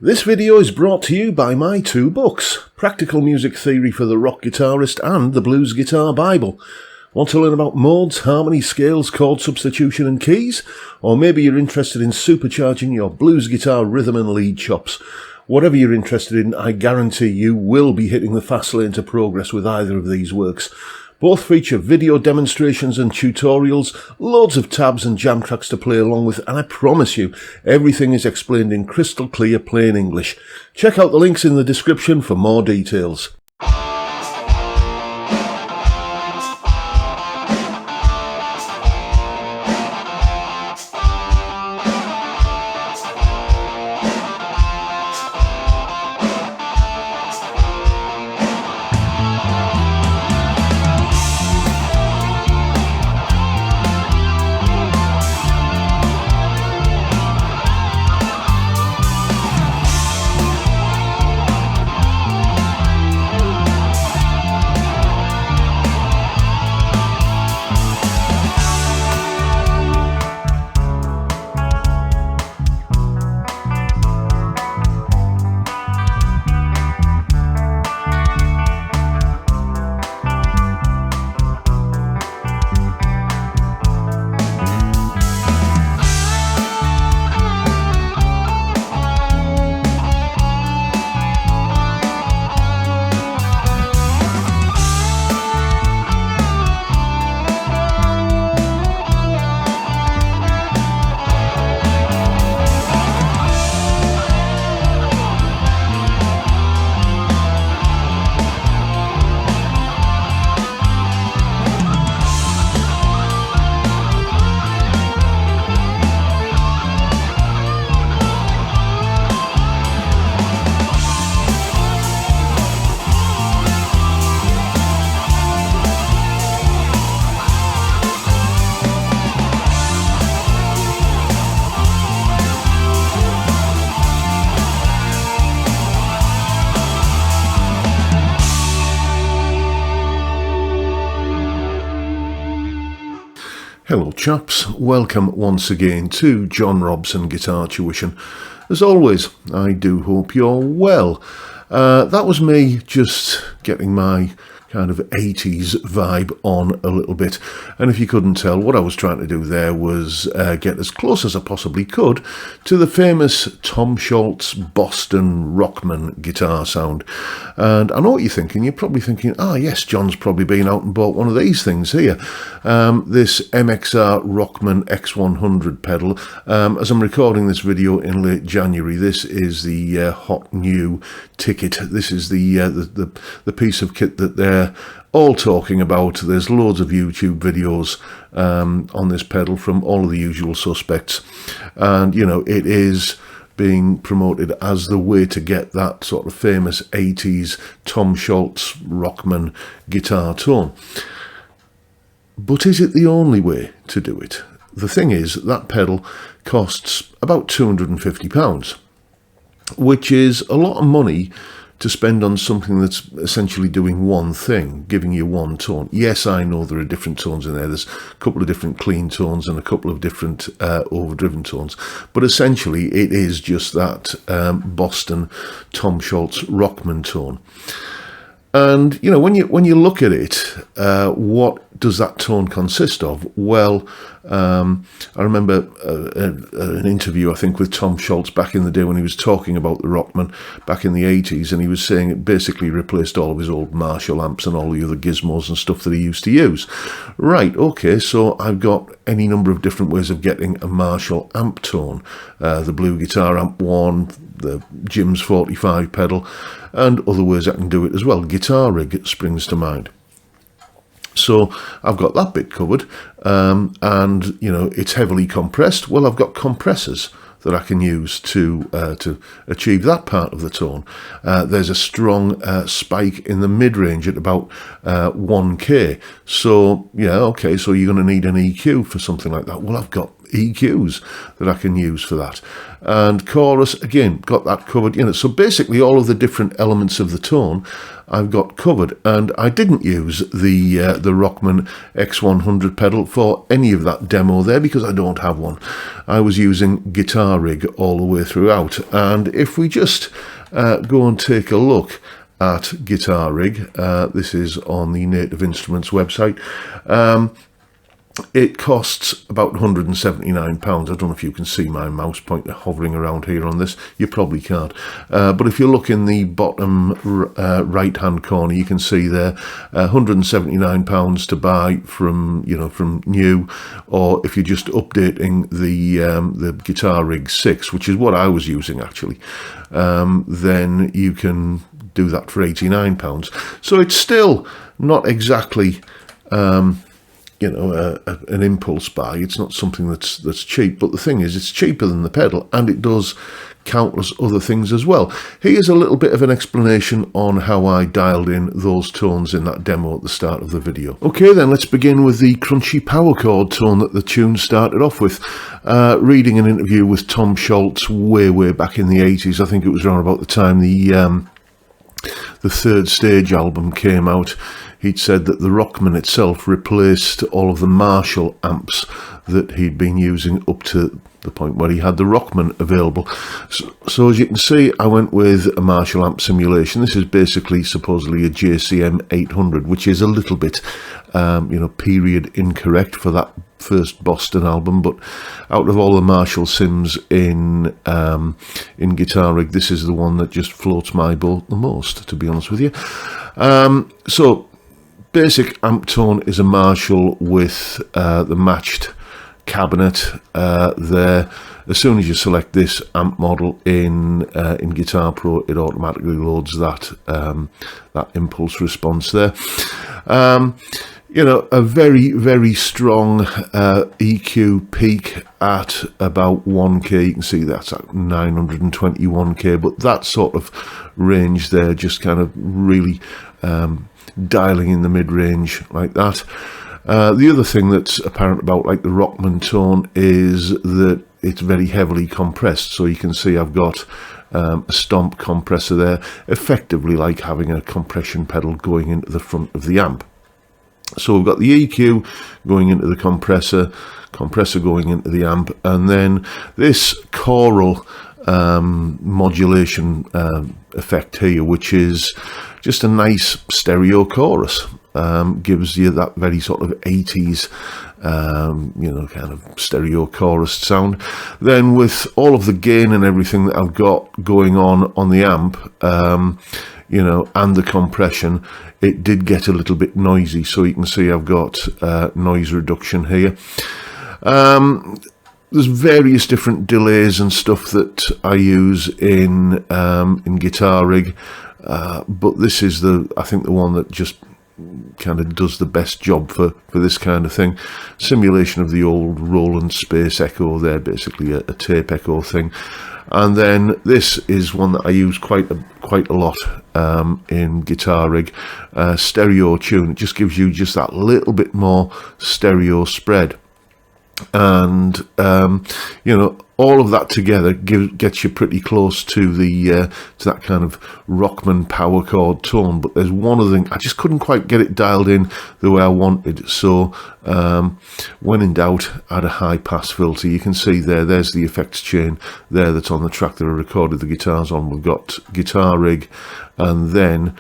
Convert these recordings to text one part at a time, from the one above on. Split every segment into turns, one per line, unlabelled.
This video is brought to you by my two books, Practical Music Theory for the Rock Guitarist and The Blues Guitar Bible. Want to learn about modes, harmony, scales, chord substitution and keys? Or maybe you're interested in supercharging your blues guitar rhythm and lead chops. Whatever you're interested in, I guarantee you will be hitting the fast lane to progress with either of these works. Both feature video demonstrations and tutorials, loads of tabs and jam tracks to play along with, and I promise you, everything is explained in crystal clear plain English. Check out the links in the description for more details. Hello chaps, welcome once again to John Robson Guitar Tuition. As always, I do hope you're well. That was me just getting my kind of 80s vibe on a little bit, and if you couldn't tell, what I was trying to do there was get as close as I possibly could to the famous Tom Scholz Boston Rockman guitar sound. And I know what you're thinking. You're probably thinking, yes, John's probably been out and bought one of these things here, this MXR Rockman X100 pedal. As I'm recording this video in late January, this is the hot new ticket. This is the piece of kit that they're all talking about. There's loads of YouTube videos on this pedal from all of the usual suspects, and you know, it is being promoted as the way to get that sort of famous 80s Tom Scholz Rockman guitar tone. But is it the only way to do it? The thing is, that pedal costs about £250, which is a lot of money to spend on something that's essentially doing one thing, giving you one tone. Yes, I know there are different tones in there. There's a couple of different clean tones and a couple of different overdriven tones. But essentially, it is just that Boston Tom Scholz Rockman tone. And, you know, when you look at it, what does that tone consist of? Well, I remember an interview, I think, with Tom Scholz back in the day when he was talking about the Rockman back in the 80s, and he was saying it basically replaced all of his old Marshall amps and all the other gizmos and stuff that he used to use. Right, okay, so I've got any number of different ways of getting a Marshall amp tone. The Blue Guitar Amp 1, the Jim's 45 pedal, and other ways I can do it as well. Guitar rig springs to mind. So I've got that bit covered, and you know, it's heavily compressed. Well, I've got compressors that I can use to achieve that part of the tone. There's a strong spike in the mid-range at about 1K. So yeah, okay, so you're going to need an EQ for something like that. Well, I've got EQs that I can use for that. And chorus, again, got that covered. So basically all of the different elements of the tone I've got covered, and I didn't use the Rockman X100 pedal for any of that demo there because I don't have one. I was using Guitar Rig all the way throughout, and if we just go and take a look at Guitar Rig, this is on the Native Instruments website. It costs about £179. I don't know if you can see my mouse pointer hovering around here on this. You probably can't. But if you look in the bottom right-hand corner, you can see there £179 to buy from new, or if you're just updating the Guitar Rig 6, which is what I was using actually, then you can do that for £89. So it's still not exactly an impulse buy. It's not something that's cheap, but the thing is, it's cheaper than the pedal, and it does countless other things as well. Here's a little bit of an explanation on how I dialed in those tones in that demo at the start of the video. Okay, then let's begin with the crunchy power chord tone that the tune started off with. Reading an interview with Tom Scholz way back in the 80s, I think it was around about the time the Third Stage album came out, he'd said that the Rockman itself replaced all of the Marshall amps that he'd been using up to the point where he had the Rockman available. So as you can see, I went with a Marshall amp simulation. This is basically supposedly a JCM 800, which is a little bit, period incorrect for that first Boston album, but out of all the Marshall sims in Guitar Rig, this is the one that just floats my boat the most, to be honest with you. So basic amp tone is a Marshall with the matched cabinet there. As soon as you select this amp model in Guitar Pro, it automatically loads that that impulse response there. A very strong EQ peak at about 1K. You can see that's at 921K, but that sort of range there, just kind of really dialing in the mid-range like that. The other thing that's apparent about like the Rockman tone is that it's very heavily compressed. So you can see I've got a stomp compressor there, effectively like having a compression pedal going into the front of the amp. So we've got the EQ going into the compressor going into the amp, and then this choral modulation effect here, which is just a nice stereo chorus. Gives you that very sort of 80s, kind of stereo chorus sound. Then with all of the gain and everything that I've got going on the amp, and the compression, it did get a little bit noisy. So you can see I've got noise reduction here. There's various different delays and stuff that I use in Guitar Rig, but this is I think the one that just kind of does the best job for this kind of thing. Simulation of the old Roland Space Echo there, basically a tape echo thing. And then this is one that I use quite a lot in Guitar Rig, stereo tune. It just gives you just that little bit more stereo spread, and all of that together gets you pretty close to to that kind of Rockman power chord tone. But there's one other thing, I just couldn't quite get it dialed in the way I wanted. So when in doubt, add a high pass filter. You can see there's the effects chain there that's on the track that I recorded the guitars on. We've got Guitar Rig, and then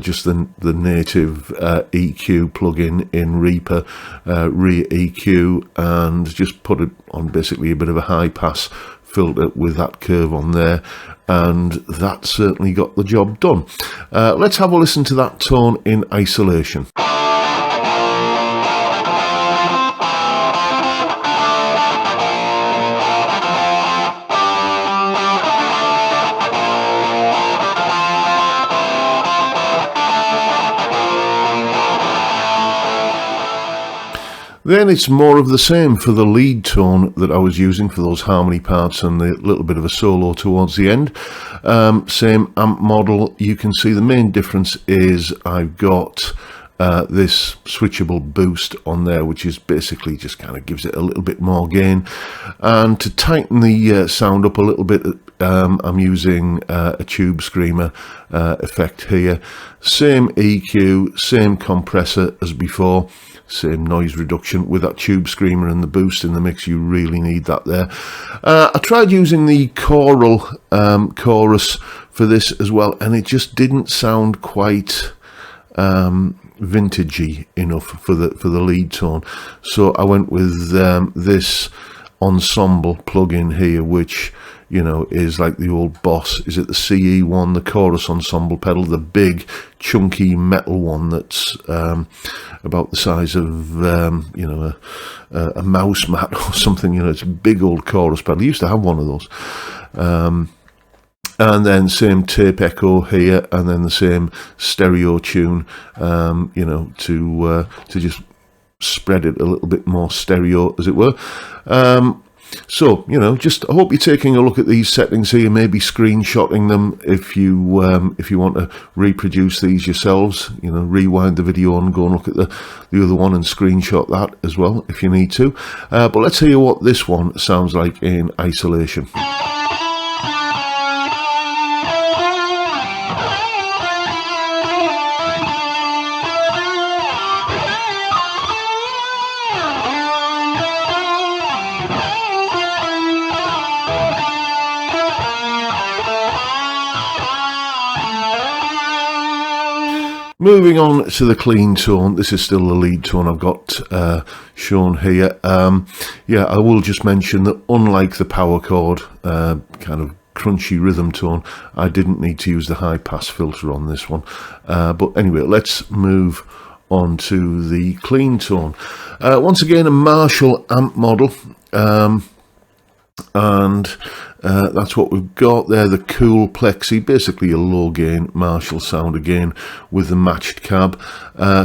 just the native EQ plugin in Reaper, Rear EQ, and just put it on basically a bit of a high pass filter with that curve on there, and that certainly got the job done. Let's have a listen to that tone in isolation. Then it's more of the same for the lead tone that I was using for those harmony parts and the little bit of a solo towards the end. Same amp model. You can see the main difference is I've got this switchable boost on there, which is basically just kind of gives it a little bit more gain. And to tighten the sound up a little bit, I'm using a tube screamer effect here. Same EQ, same compressor as before, same noise reduction. With that tube screamer and the boost in the mix, you really need that there. I tried using the choral chorus for this as well, and it just didn't sound quite vintagey enough for the lead tone. So I went with this ensemble plug-in here, which, you know, is like the old Boss. Is it the CE1, the chorus ensemble pedal, the big chunky metal one that's about the size of you know, a mouse mat or something. You know, it's a big old chorus pedal. I used to have one of those. And then same tape echo here, and then the same stereo tune, you know, to just spread it a little bit more stereo, as it were. So, you know, just I hope you're taking a look at these settings here, maybe screenshotting them if you want to reproduce these yourselves. You know, rewind the video and go and look at the other one and screenshot that as well if you need to. But let's hear what this one sounds like in isolation. Moving on to the clean tone, this is still the lead tone I've got shown here. Yeah, I will just mention that unlike the power chord kind of crunchy rhythm tone, I didn't need to use the high pass filter on this one. But anyway, let's move on to the clean tone. Once again, a Marshall amp model. And that's what we've got there, the Cool Plexi, basically a low gain Marshall sound again with the matched cab.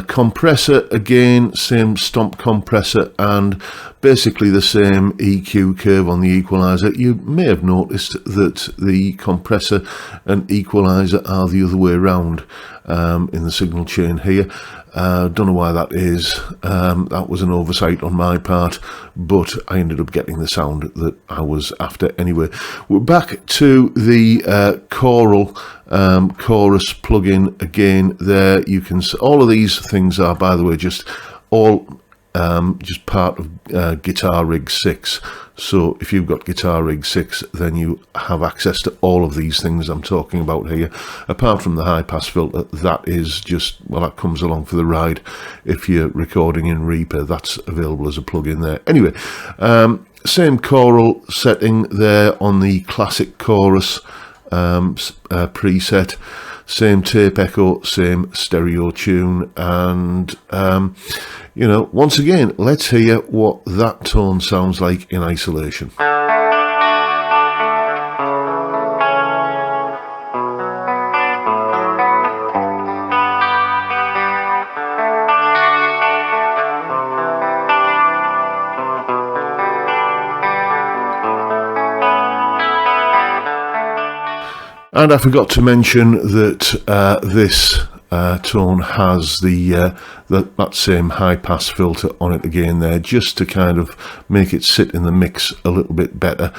Compressor again, same stomp compressor, and basically the same EQ curve on the equalizer. You may have noticed that the compressor and equalizer are the other way around in the signal chain here. Don't know why that is. That was an oversight on my part, but I ended up getting the sound that I was after anyway. We're back to the choral chorus plugin again. There you can see all of these things are, by the way, just part of Guitar Rig 6. So if you've got Guitar Rig 6, then you have access to all of these things I'm talking about here. Apart from the high pass filter, that is just, well, that comes along for the ride. If you're recording in Reaper, that's available as a plug-in there. Anyway, same choral setting there on the classic chorus preset. Same tape echo, same stereo tune, and you know, once again, let's hear what that tone sounds like in isolation. And I forgot to mention that this tone has that same high pass filter on it again there, just to kind of make it sit in the mix a little bit better,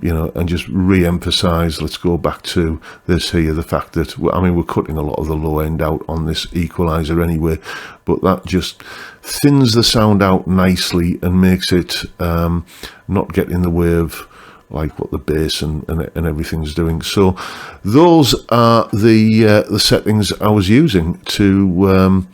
you know, and just re-emphasize. Let's go back to this here, the fact that, I mean, we're cutting a lot of the low end out on this equalizer anyway, but that just thins the sound out nicely and makes it not get in the way of like what the bass and everything's doing. So those are the settings I was using to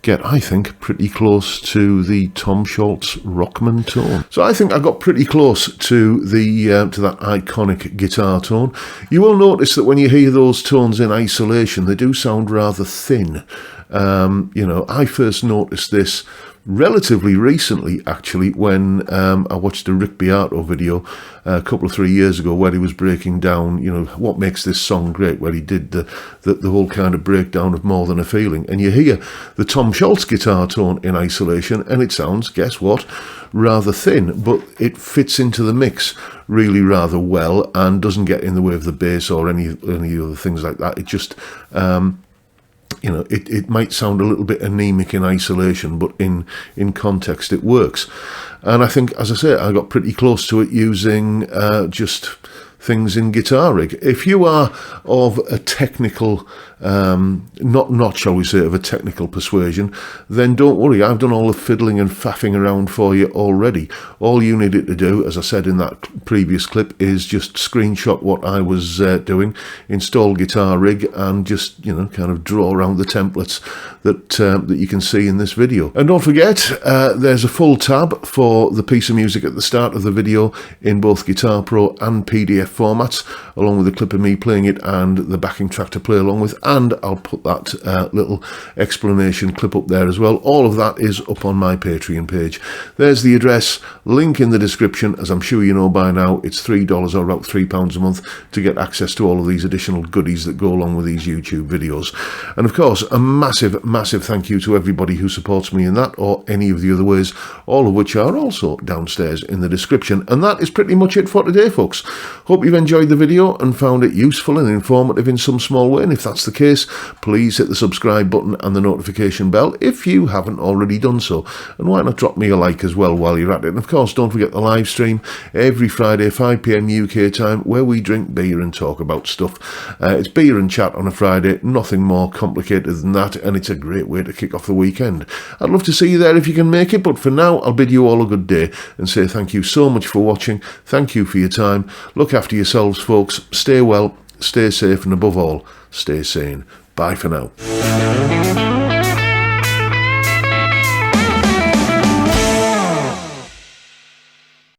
get, I think, pretty close to the Tom Scholz Rockman tone. So I think I got pretty close to the to that iconic guitar tone. You will notice that when you hear those tones in isolation, they do sound rather thin. You know, I first noticed this relatively recently, actually, when I watched a Rick Beato video a couple of 3 years ago, where he was breaking down, you know, what makes this song great, where he did the whole kind of breakdown of More Than a Feeling, and you hear the Tom Scholz guitar tone in isolation, and it sounds, guess what, rather thin, but it fits into the mix really rather well and doesn't get in the way of the bass or any other things like that. It just you know, it might sound a little bit anemic in isolation, but in context it works. And I think, as I say, I got pretty close to it using just things in Guitar Rig. If you are of a technical, not shall we say, of a technical persuasion, then don't worry, I've done all the fiddling and faffing around for you already. All you needed to do, as I said in that previous clip, is just screenshot what I was doing, install Guitar Rig, and just, you know, kind of draw around the templates that you can see in this video. And don't forget, there's a full tab for the piece of music at the start of the video in both Guitar Pro and PDF formats, along with a clip of me playing it and the backing track to play along with, and I'll put that little explanation clip up there as well. All of that is up on my Patreon page. There's the address, link in the description. As I'm sure you know by now, it's $3 or about £3 a month to get access to all of these additional goodies that go along with these YouTube videos. And of course, a massive thank you to everybody who supports me in that or any of the other ways, all of which are also downstairs in the description. And that is pretty much it for today, folks. Hope you've enjoyed the video and found it useful and informative in some small way, and if that's the case, please hit the subscribe button and the notification bell if you haven't already done so, and why not drop me a like as well while you're at it. And of course, don't forget the live stream every Friday 5 PM UK time, where we drink beer and talk about stuff. It's beer and chat on a Friday, nothing more complicated than that, and it's a great way to kick off the weekend. I'd love to see you there if you can make it, but for now I'll bid you all a good day and say thank you so much for watching. Thank you for your time. Look after yourselves, folks. Stay well, stay safe, and above all, stay sane. Bye for now.